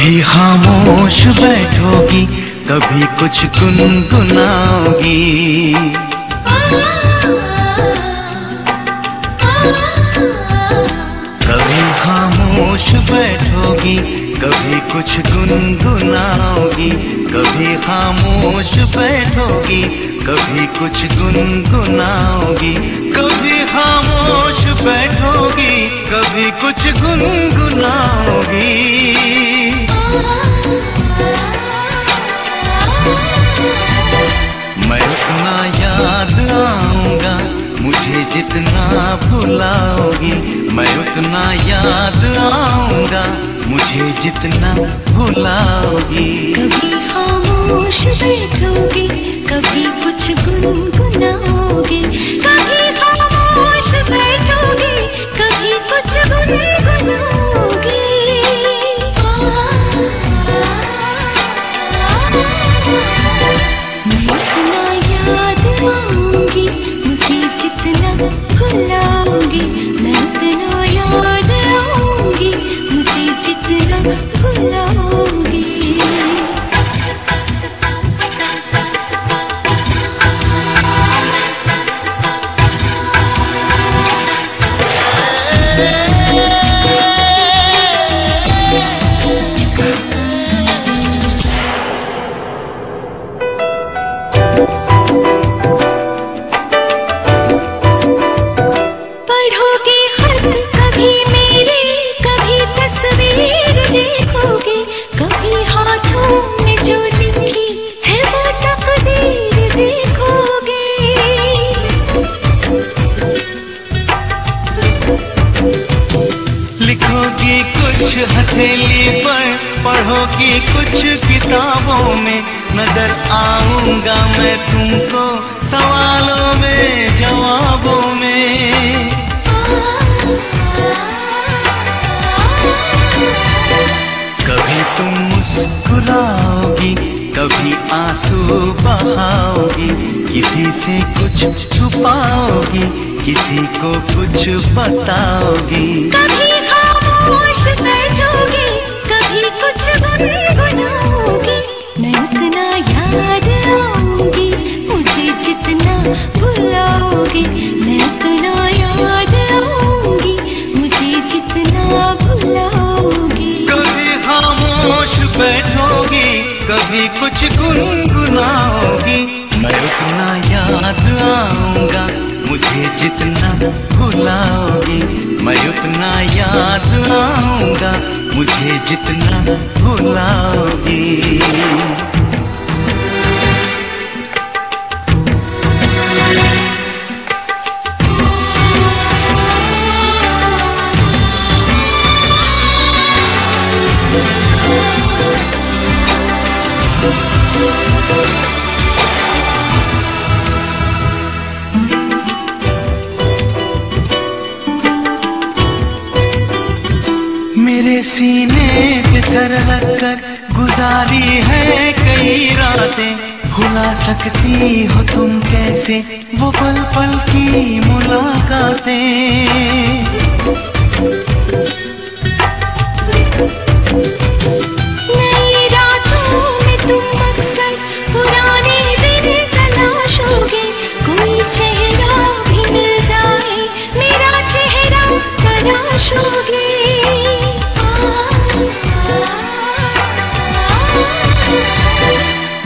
कभी खामोश बैठोगी, कभी कुछ गुनगुनाओगी। कभी खामोश बैठोगी, कभी कुछ गुनगुनाओगी। कभी खामोश बैठोगी, कभी कुछ गुनगुनाओगी। कभी खामोश बैठोगी, कभी कुछ गुनगुनाओगी। मैं उतना याद आऊंगा, मुझे जितना भुलाओगी। मैं उतना याद आऊंगा, मुझे जितना भुलाओगी। कभी खामोश बैठोगी, कभी कुछ गुनगुनाओगी। कभी खामोश बैठोगी, कभी कुछ गुनगुनाओगी। मैं इतना याद आऊंगी, मुझे जितना भुलाओगी। मैं इतना याद आऊंगी, मुझे जितना भुलाओगी। पढ़ोगे खत कभी मेरे, कभी तस्वीर देखोगे। कभी हाथों में जो लिखी है वो तकदीर देखोगे। लिखोगी कुछ हथेली पर, पढ़ोगी कुछ किताबों में। नजर आऊंगा मैं तुमको सवालों में, जवाबों में। कभी तुम मुस्कुराओगी, कभी आंसू बहाओगी। किसी से कुछ छुपाओगी, किसी को कुछ बताओगी। कभी खामोश बैठोगे, कभी कुछ गुनगुनाओगे। मैं उतना याद आऊंगी, मुझे जितना भुलाओगे। मैं उतना याद आऊंगी, मुझे जितना भुलाओगे। कभी खामोश बैठोगी, कभी कुछ गुनगुनाओगी। मैं उतना याद आऊंगा, मुझे जितना भुलाओगी। मैं उतना याद आऊंगा, मुझे जितना भुलाओगी। मेरे सीने पे सर रखकर गुजारी है कई रातें। भुला सकती हो तुम कैसे वो पल पल की मुलाकातें। नई रातों में तुम अक्सर पुराने दिन तलाशोगे। कोई चेहरा भी मिल जाए, मेरा चेहरा तलाशोगे।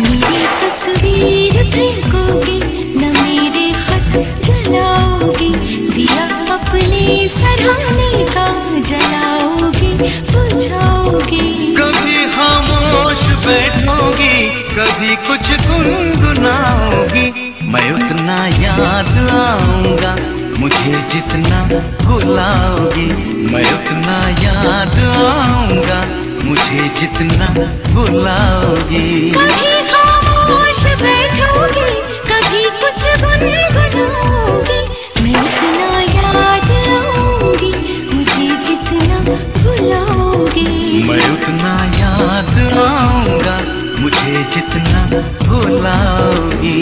मेरी तस्वीर फेंकोगे, न मेरे खत जलाओगे। दिया अपने सराहने का जलाओगे, बुझाओगे। कभी खामोश बैठोगी, कभी कुछ गुनगुनाओगी। मैं उतना याद आऊंगा, मुझे जितना भुलाओगी। मैं उतना याद आऊंगा, मुझे जितना भुलाओगी। कभी खामोश बैठोगे, कभी कुछ गुनगुनाओगे। मैं उतना याद आऊंगी, मुझे जितना भुलाओगे। मैं उतना याद आऊंगा, मुझे जितना भुलाओगी।